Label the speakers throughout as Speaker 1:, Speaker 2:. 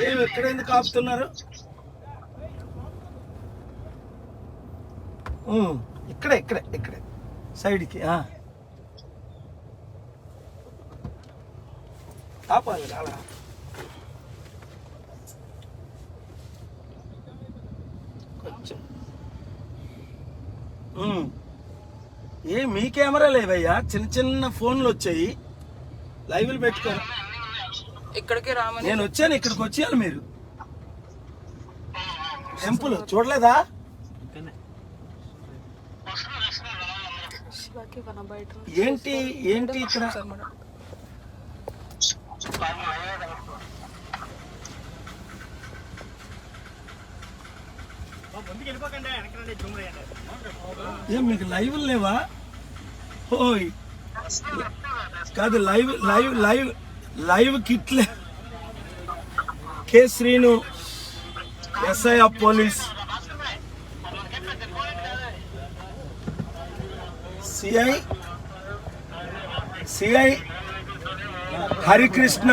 Speaker 1: ఏమి ఎక్కడ ఎందుకు ఆపుతున్నారు? ఇక్కడే ఇక్కడే ఇక్కడే సైడ్కి ఆపాలి అలా. కొంచెం మీ కెమెరా లేవయ్యా, చిన్న చిన్న ఫోన్లు వచ్చాయి, లైవ్లు పెట్టుకోరు.
Speaker 2: ఇక్కడికి రామని
Speaker 1: నేను వచ్చాను, ఇక్కడికి వచ్చేయాలి మీరు. టెంపుల్ చూడలేదా? ఏంటి ఏంటి ఇక్కడ ఏం మీకు లైవ్ లేవా? ఓయ్ కాదు, లైవ్ లైవ్ లైవ్ లైవ్ కిట్లే. K Srinu SI of police, CI Harikrishna,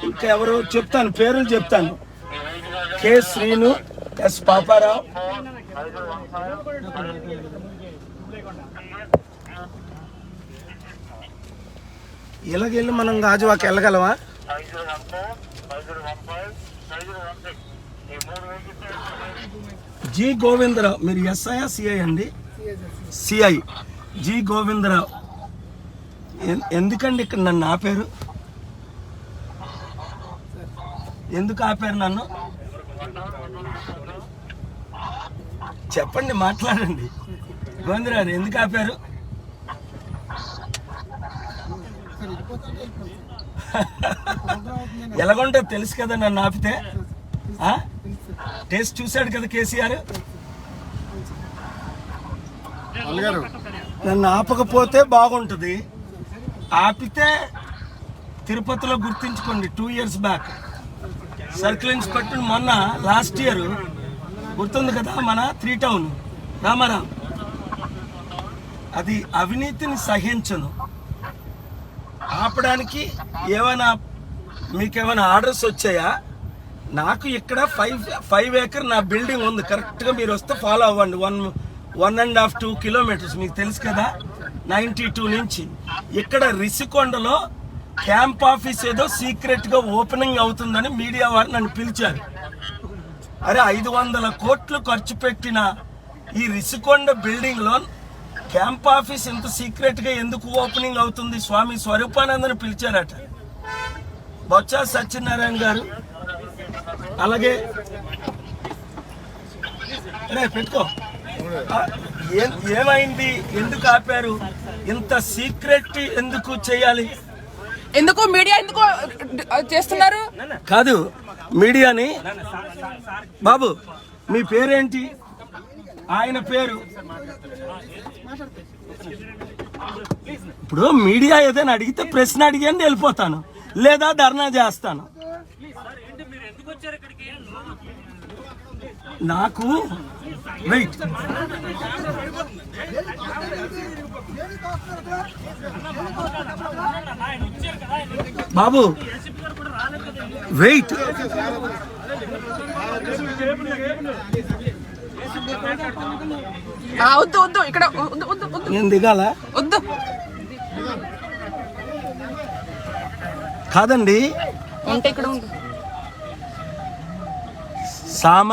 Speaker 1: ఇంకా ఎవరు చెప్తాను, పేర్లు చెప్తాను. కె శ్రీను, ఎస్ పాపారావు, ఇలాగెళ్ళి మనం గాజువాకి వెళ్ళగలమా? జి గోవిందరావు, మీరు ఎస్ఐ సిఐ అండి? CI G Govindarao. ఎందుకండి ఇక్కడ నన్ను ఆపారు? ఎందుకు ఆపారు నన్ను? చెప్పండి, మాట్లాడండి. గోవిందరావు ఎందుకు ఆపారు? ఎలాగుంటే తెలుసు కదా నన్ను ఆపితే. టేస్ట్ చూశాడు కదా కేసీఆర్. నన్ను ఆపకపోతే బాగుంటుంది, ఆపితే తిరుపతిలో గుర్తించుకోండి. 2 years బ్యాక్ సర్కిల్ ఇన్స్పెక్టర్ మొన్న లాస్ట్ ఇయర్ గుర్తుంది కదా, మన 3 Town రామారావు. అది అవినీతిని సహించను. ఆపడానికి ఏమైనా మీకేమైనా ఆర్డర్స్ వచ్చాయా? నాకు ఇక్కడ 5 acre నా బిల్డింగ్ ఉంది. కరెక్ట్గా మీరు వస్తే ఫాలో అవ్వండి. 1.5-2 kilometers మీకు తెలుసు కదా, 92 నుంచి. ఇక్కడ రిషికొండలో క్యాంప్ ఆఫీస్ ఏదో సీక్రెట్గా ఓపెనింగ్ అవుతుందని మీడియా వారు నన్ను పిలిచారు. అరే 500 కోట్లు ఖర్చు పెట్టిన ఈ రిషికొండ బిల్డింగ్లో క్యాంప్ ఆఫీస్ ఇంత సీక్రెట్గా ఎందుకు ఓపెనింగ్ అవుతుంది? స్వామి స్వరూపానందని పిలిచారట. బొత్స సత్యనారాయణ గారు, అలాగే పెట్టుకో. ఏమైంది? ఎందుకు ఆపారు? ఇంత సీక్రెట్ ఎందుకు చేయాలి?
Speaker 2: ఎందుకు మీడియా ఎందుకు చేస్తున్నారు?
Speaker 1: కాదు మీడియాని. బాబు మీ పేరేంటి? ఆయన పేరు. ఇప్పుడు మీడియా ఏదైనా అడిగితే ప్రశ్న అడిగాను వెళ్ళిపోతాను, లేదా ధర్నా చేస్తాను. నాకు వెయిట్, బాబు వెయిట్.
Speaker 2: వద్దు వద్దు, ఇక్కడ
Speaker 1: నేను దిగాల?
Speaker 2: వద్దు
Speaker 1: కాదండి,
Speaker 2: ఉంటే ఇక్కడ ఉండు.
Speaker 1: సామ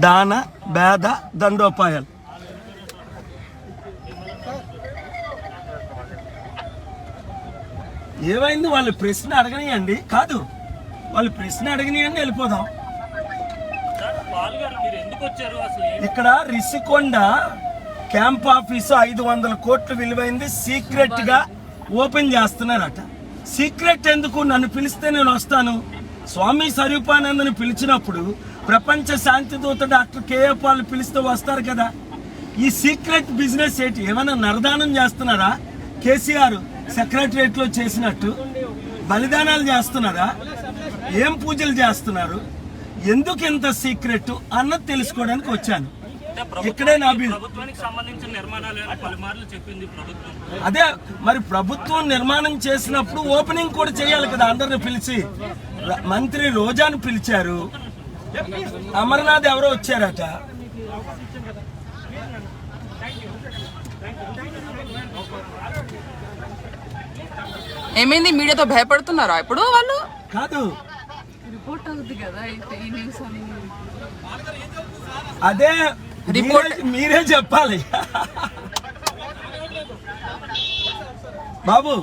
Speaker 1: దాన భేద దండోపాయాలు. ఏమైంది? వాళ్ళు ప్రశ్న అడగనియండి. కాదు, వాళ్ళు ప్రశ్న అడగనియండి, వెళ్ళిపోదాం. ఇక్కడ రిషికొండ క్యాంప్ ఆఫీసు 500 కోట్లు విలువైంది సీక్రెట్ గా ఓపెన్ చేస్తున్నారట. సీక్రెట్ ఎందుకు? నన్ను పిలిస్తే నేను వస్తాను. స్వామి స్వరూపానందని పిలిచినప్పుడు ప్రపంచ శాంతి దూత డాక్టర్ కేఏ పాల్ పిలిస్తే వస్తారు కదా. ఈ సీక్రెట్ బిజినెస్ ఏంటి? ఏమైనా నరదానం చేస్తున్నారా? కేసీఆర్ సెక్రటరియట్ లో చేసినట్టు బలిదానాలు చేస్తున్నారా? ఏం పూజలు చేస్తున్నారు? ఎందుకు ఇంత సీక్రెట్ అన్నది తెలుసుకోవడానికి వచ్చాను. ఇక్కడే నా బిల్.
Speaker 3: ప్రభుత్వానికి సంబంధించిన నిర్మాణాలు పలుమార్లు చెప్పింది ప్రభుత్వం.
Speaker 1: అదే మరి ప్రభుత్వం నిర్మాణం చేసినప్పుడు ఓపెనింగ్ కూడా చేయాలి కదా, అందరిని పిలిచి. మంత్రి రోజాను పిలిచారు, అమర్నాథ్ ఎవరో వచ్చారట.
Speaker 2: ఏమైంది, మీడియాతో భయపడుతున్నారా ఇప్పుడు వాళ్ళు?
Speaker 1: కాదు,
Speaker 2: రిపోర్ట్ అవుతుంది కదా ఈ న్యూస్ అని.
Speaker 1: అదే
Speaker 2: రిపోర్ట్
Speaker 1: మీరే చెప్పాలి బాబు.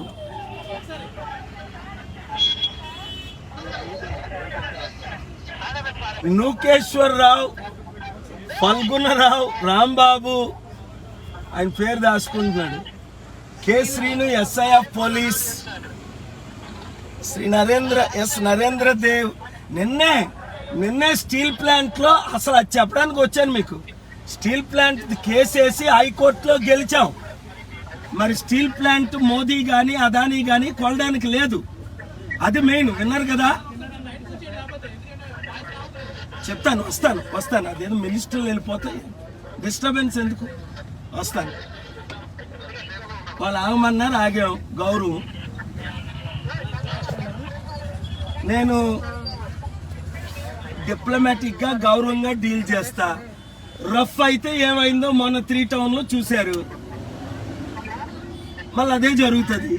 Speaker 1: నూకేశ్వరరావు, ఫల్గుణరావు, రాంబాబు, ఆయన పేరు దాచుకుంటున్నాడు, K Srinu SI of police, Shri Narendra Dev. నిన్నే స్టీల్ ప్లాంట్ లో అసలు అది చెప్పడానికి వచ్చాను మీకు. స్టీల్ ప్లాంట్ కేసు వేసి హైకోర్టులో గెలిచాం. మరి స్టీల్ ప్లాంట్ మోదీ గాని అదానీ గాని కొనడానికి లేదు, అది మెయిన్. విన్నారు కదా, చెప్తాను, వస్తాను. అదేదో మినిస్టర్లు వెళ్ళిపోతే డిస్టర్బెన్స్ ఎందుకు, వస్తాను. వాళ్ళు ఆగమన్నారు, ఆగాం, గౌరవం. నేను డిప్లొమాటిక్ గా గౌరవంగా డీల్ చేస్తా. రఫ్ అయితే ఏమైందో మొన్న 3 టౌన్ లో చూశారు, మళ్ళీ అదే జరుగుతుంది.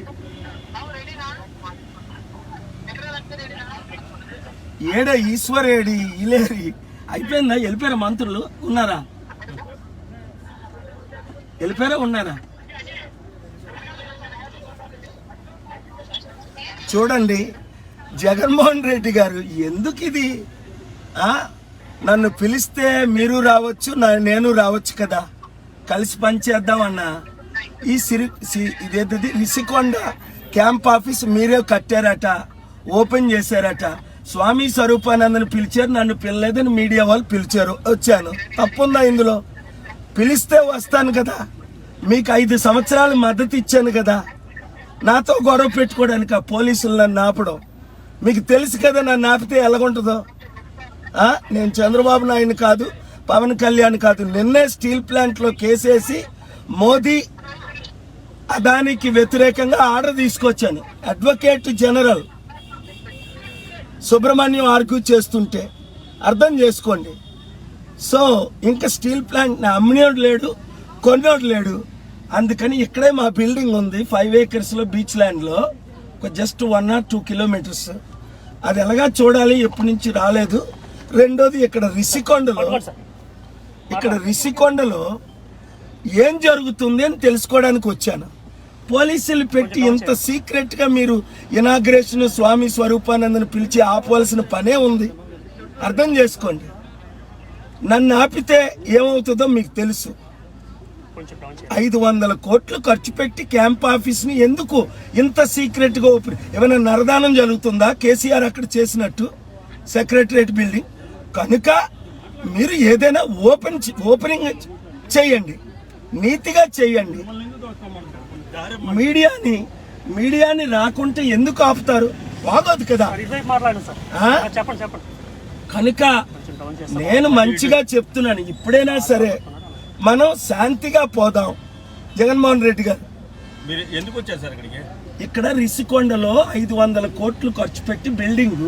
Speaker 1: ఈశ్వరేడి ఇలేరి అయిపోయిందా? వెళ్ళిపోయారా మంత్రులు? ఉన్నారా? ఉన్నారా? చూడండి, జగన్మోహన్ రెడ్డి గారు ఎందుకు ఇది? నన్ను పిలిస్తే మీరు రావచ్చు, నేను రావచ్చు కదా, కలిసి పనిచేద్దాం అన్నా. ఇదేంటిది రిషికొండ క్యాంప్ ఆఫీస్ మీరే కట్టారట, ఓపెన్ చేశారట. స్వామి స్వరూపానందని పిలిచారు, నన్ను పిలలేదని మీడియా వాళ్ళు పిలిచారు, వచ్చాను. తప్పుందా ఇందులో? పిలిస్తే వస్తాను కదా. మీకు 5 సంవత్సరాలు మద్దతు ఇచ్చాను కదా. నాతో గొడవ పెట్టుకోవడానికి ఆ పోలీసులు నన్ను ఆపడం మీకు తెలుసు కదా. నన్ను ఆపితే ఎలాగుంటుందో. నేను చంద్రబాబు నాయుడు కాదు, పవన్ కళ్యాణ్ కాదు. నిన్నే స్టీల్ ప్లాంట్ లో కేసేసి మోదీ అదానికి వ్యతిరేకంగా ఆర్డర్ తీసుకొచ్చాను. అడ్వకేట్ జనరల్ సుబ్రహ్మణ్యం ఆర్గ్యూ చేస్తుంటే అర్థం చేసుకోండి. సో ఇంకా స్టీల్ ప్లాంట్ అమ్మినోడు లేడు, కొన్నోడు లేడు. అందుకని ఇక్కడే మా బిల్డింగ్ ఉంది 5 acres లో, బీచ్ ల్యాండ్ లో, జస్ట్ 1 or 2 kilometers. అది ఎలాగా చూడాలి, ఎప్పటి నుంచి రాలేదు. రెండోది ఇక్కడ రిషికొండలో ఏం జరుగుతుంది అని తెలుసుకోవడానికి వచ్చాను. పోలీసులు పెట్టి ఇంత సీక్రెట్ గా మీరు ఇనాగ్రేషన్ స్వామి స్వరూపానందని పిలిచి ఆపవలసిన పనే ఉంది. అర్థం చేసుకోండి. నన్ను ఆపితే ఏమవుతుందో మీకు తెలుసు. 500 కోట్లు ఖర్చు పెట్టి క్యాంప్ ఆఫీస్ ని ఎందుకు ఇంత సీక్రెట్ గా ఓపెన్? ఏమైనా నరదానం జరుగుతుందా కేసీఆర్ అక్కడ చేసినట్టు సెక్రటరియట్ బిల్డింగ్? కనుక మీరు ఏదైనా ఓపెనింగ్ చేయండి, నీతిగా చేయండి. మీడియాని రాకుంటే ఎందుకు ఆపుతారు? బాగోదు కదా. కనుక నేను మంచిగా చెప్తున్నాను, ఇప్పుడైనా సరే మనం శాంతిగా పోదాం. జగన్మోహన్ రెడ్డి గారు
Speaker 3: ఎందుకు వచ్చారు సార్ ఇక్కడికి?
Speaker 1: ఇక్కడ రిషికొండలో 500 కోట్లు ఖర్చు పెట్టి బిల్డింగ్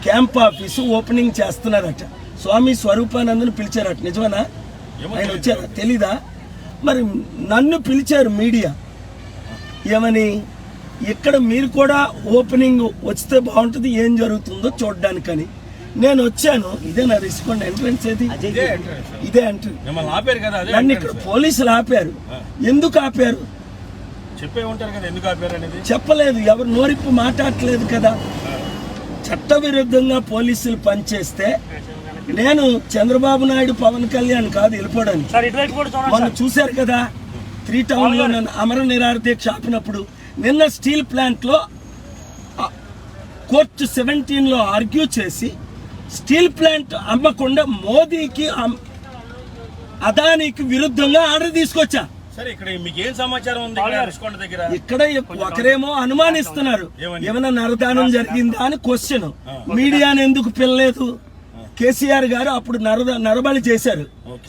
Speaker 1: క్యాంప్ ఆఫీసు ఓపెనింగ్ చేస్తున్నారట. స్వామి స్వరూపానందని పిలిచారట. నిజమేనా? ఆయన వచ్చారా? తెలీదా? మరి నన్ను పిలిచారు మీడియా. ఏమని? ఇక్కడ మీరు కూడా ఓపెనింగ్ వస్తే బాగుంటుంది, ఏం జరుగుతుందో చూడడానికని నేను వచ్చాను. ఇదే నా రిషికొండ ఎంట్రన్స్. ఇదే ఎంట్రన్స్. నన్ను ఇక్కడ పోలీసులు ఆపారు. ఎందుకు ఆపారు?
Speaker 3: చెప్పే ఉంటారు కదా ఎందుకు ఆపారు అనేది.
Speaker 1: చెప్పలేదు, ఎవరు నోరిప్పు మాట్లాడలేదు కదా. చట్ట విరుద్ధంగా పోలీసులు పనిచేస్తే నేను చంద్రబాబు నాయుడు పవన్ కళ్యాణ్ కాదు వెళ్ళిపోవడానికి. మొన్న చూశారు కదా 3 టౌన్ లో నన్ను అమర నిరాహార దీక్ష ఆపినప్పుడు. నిన్న స్టీల్ ప్లాంట్ లో కోర్టు 17 లో ఆర్గ్యూ చేసి స్టీల్ ప్లాంట్ అమ్మకుండా మోదీకి అదానికి విరుద్ధంగా ఆర్డర్ తీసుకొచ్చా. ఇక్కడ ఒకరేమో అనుమానిస్తున్నారు ఏమైనా నరదానం జరిగిందా అని క్వశ్చన్. మీడియాని ఎందుకు పిల్లలేదు? కేసీఆర్ గారు అప్పుడు నరబలి చేశారు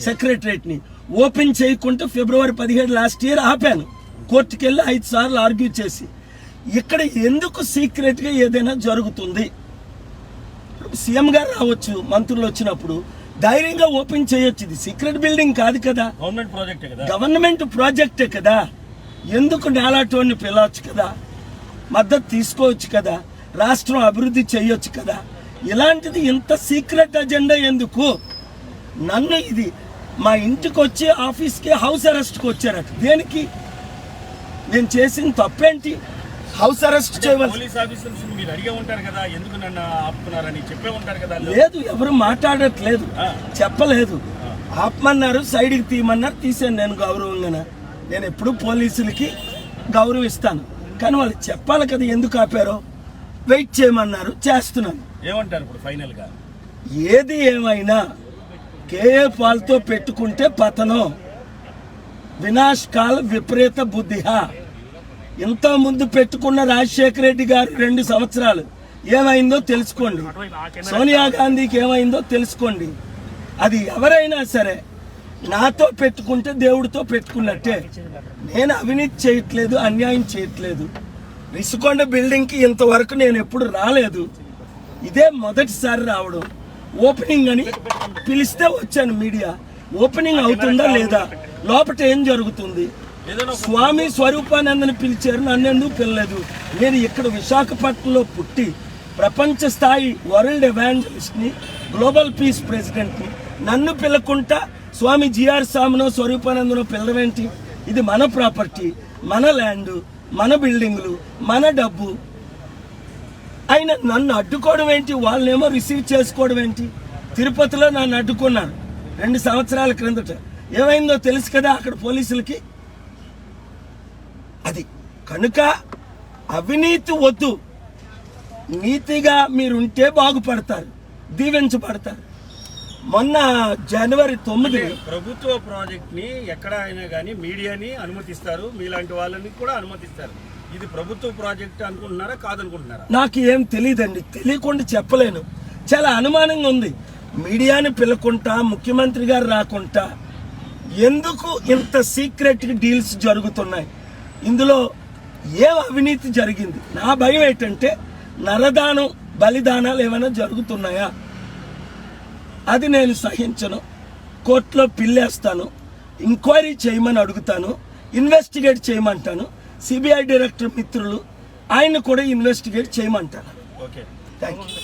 Speaker 1: సెక్రటరేట్ ని. ఓపెన్ చేయకుంటే ఫిబ్రవరి 17 లాస్ట్ ఇయర్ ఆపాను. కోర్టుకి వెళ్ళి 5 సార్లు ఆర్గ్యూ చేసి. ఇక్కడ ఎందుకు సీక్రెట్ గా ఏదైనా జరుగుతుంది? సీఎం గారు రావచ్చు, మంత్రులు వచ్చినప్పుడు ధైర్యంగా ఓపెన్ చేయొచ్చు. ఇది సీక్రెట్ బిల్డింగ్ కాదు కదా, గవర్నమెంట్ ప్రాజెక్టే కదా. ఎందుకు నాలాటోని పిలవచ్చు కదా, మద్దతు తీసుకోవచ్చు కదా, రాష్ట్రం అభివృద్ధి చేయొచ్చు కదా. ఇలాంటిది ఇంత సీక్రెట్ అజెండా ఎందుకు? నన్ను ఇది మా ఇంటికి వచ్చి ఆఫీస్కి హౌస్ అరెస్ట్కి వచ్చారట. దేనికి? నేను చేసిన తప్పేంటి? హౌస్ అరెస్ట్ చేయవలసి లేదు. ఎవరు మాట్లాడట్లేదు, చెప్పలేదు. ఆపమన్నారు, సైడ్కి తీయమన్నారు, తీసాను నేను గౌరవంగా. నేను ఎప్పుడు పోలీసులకి గౌరవిస్తాను, కానీ వాళ్ళు చెప్పాలి కదా ఎందుకు ఆపారో. వెయిట్ చేయమన్నారు, చేస్తున్నాను.
Speaker 3: ఏమంటారు ఇప్పుడు ఫైనల్ గా?
Speaker 1: ఏది ఏమైనా కేఏ పాల్తో పెట్టుకుంటే పతనం, వినాశకాల విపరీత బుద్ధిహా. ఇంత ముందు పెట్టుకున్న రాజశేఖర రెడ్డి గారు 2 సంవత్సరాలు ఏమైందో తెలుసుకోండి, సోనియా గాంధీకి ఏమైందో తెలుసుకోండి. అది ఎవరైనా సరే నాతో పెట్టుకుంటే దేవుడితో పెట్టుకున్నట్టే. నేను అవినీతి చేయట్లేదు, అన్యాయం చేయట్లేదు. రిషికొండ బిల్డింగ్కి ఇంతవరకు నేను ఎప్పుడు రాలేదు, ఇదే మొదటిసారి రావడం. ఓపెనింగ్ అని పిలిస్తే వచ్చాను. మీడియా ఓపెనింగ్ అవుతుందా లేదా, లోపల ఏం జరుగుతుంది? స్వామి స్వరూపానందని పిలిచారు, నన్నెందుకు పిలలేదు? నేను ఇక్కడ విశాఖపట్నంలో పుట్టి ప్రపంచ స్థాయి వరల్డ్ ఎవాంజలిస్ట్ని, గ్లోబల్ పీస్ ప్రెసిడెంట్ని, నన్ను పిలకుంటా స్వామి జిఆర్ సామునో స్వరూపానందనో పిలవేంటి? ఇది మన ప్రాపర్టీ, మన ల్యాండ్, మన బిల్డింగ్లు, మన డబ్బు. అయినా నన్ను అడ్డుకోవడం ఏంటి? వాళ్ళనేమో రిసీవ్ చేసుకోవడం ఏంటి? తిరుపతిలో నన్ను అడ్డుకున్నారు 2 సంవత్సరాల క్రిందట. ఏమైందో తెలుసు కదా అక్కడ పోలీసులకి. అది కనుక అవినీతి వద్దు, నీతిగా మీరుంటే బాగుపడతారు, దీవించబడతారు. మొన్న జనవరి 9
Speaker 3: ప్రభుత్వ ప్రాజెక్ట్ ని ఎక్కడ అయినా కానీ మీడియాని అనుమతిస్తారు, మీలాంటి వాళ్ళని కూడా అనుమతిస్తారు. ఇది ప్రభుత్వ ప్రాజెక్ట్ అనుకుంటున్నారా, కాదనుకుంటున్నారా?
Speaker 1: నాకు ఏం తెలియదండి, తెలియకుండా చెప్పలేను. చాలా అనుమానంగా ఉంది. మీడియాని పిలకుంటా, ముఖ్యమంత్రి గారు రాకుంటా ఎందుకు ఇంత సీక్రెట్ డీల్స్ జరుగుతున్నాయి? ఇందులో ఏం అవినీతి జరిగింది? నా భయం ఏంటంటే నరదానం, బలిదానాలు ఏమైనా జరుగుతున్నాయా? అది నేను సహించను. కోర్టులో పిల్లేస్తాను, ఎంక్వైరీ చేయమని అడుగుతాను, ఇన్వెస్టిగేట్ చేయమంటాను. సిబిఐ డైరెక్టర్ మిత్రులు ఆయన కూడా ఇన్వెస్టిగేట్ చేయమంటాను.
Speaker 3: Okay,
Speaker 1: thank you.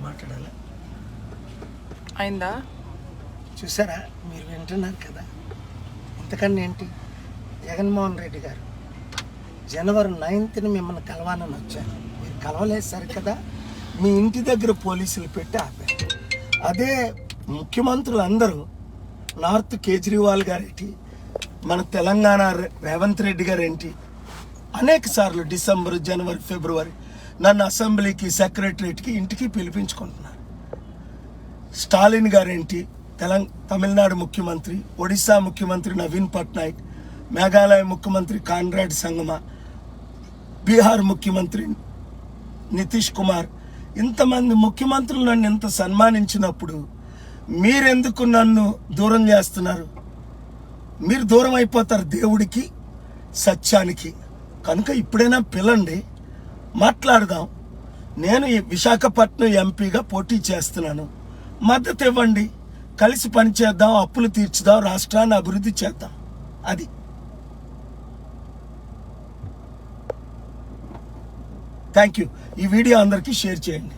Speaker 1: మాట్లాడాలి
Speaker 2: అయిందా?
Speaker 1: చూసారా, మీరు వింటున్నారు కదా. ఇంతకన్నా ఏంటి? జగన్మోహన్ రెడ్డి గారు జనవరి 9th మిమ్మల్ని కలవాలని వచ్చాను, మీరు కలవలేదు సరి కదా. మీ ఇంటి దగ్గర పోలీసులు పెట్టి ఆపారు. అదే ముఖ్యమంత్రులు అందరూ, నార్త్ కేజ్రీవాల్ గారేంటి, మన తెలంగాణ రేవంత్ రెడ్డి గారేంటి, అనేక సార్లు డిసెంబర్, జనవరి, ఫిబ్రవరి నన్ను అసెంబ్లీకి, సెక్రటరేట్కి, ఇంటికి పిలిపించుకుంటున్నారు. స్టాలిన్ గారేంటి, తమిళనాడు ముఖ్యమంత్రి, ఒడిశా ముఖ్యమంత్రి నవీన్ పట్నాయక్, మేఘాలయ ముఖ్యమంత్రి కాన్రాడ్ సంగమా, బీహార్ ముఖ్యమంత్రి నితీష్ కుమార్, ఇంతమంది ముఖ్యమంత్రులు నన్ను ఇంత సన్మానించినప్పుడు మీరెందుకు నన్ను దూరం చేస్తున్నారు? మీరు దూరం అయిపోతారు దేవుడికి, సత్యానికి. కనుక ఇప్పుడైనా పిలండి, మాట్లాడదాం. నేను ఈ విశాఖపట్నం ఎంపీగా పోటీ చేస్తున్నాను, మద్దతు ఇవ్వండి, కలిసి పనిచేద్దాం, అప్పులు తీర్చుదాం, రాష్ట్రాన్ని అభివృద్ధి చేద్దాం. అది థ్యాంక్ యూ. ఈ వీడియో అందరికీ షేర్ చేయండి.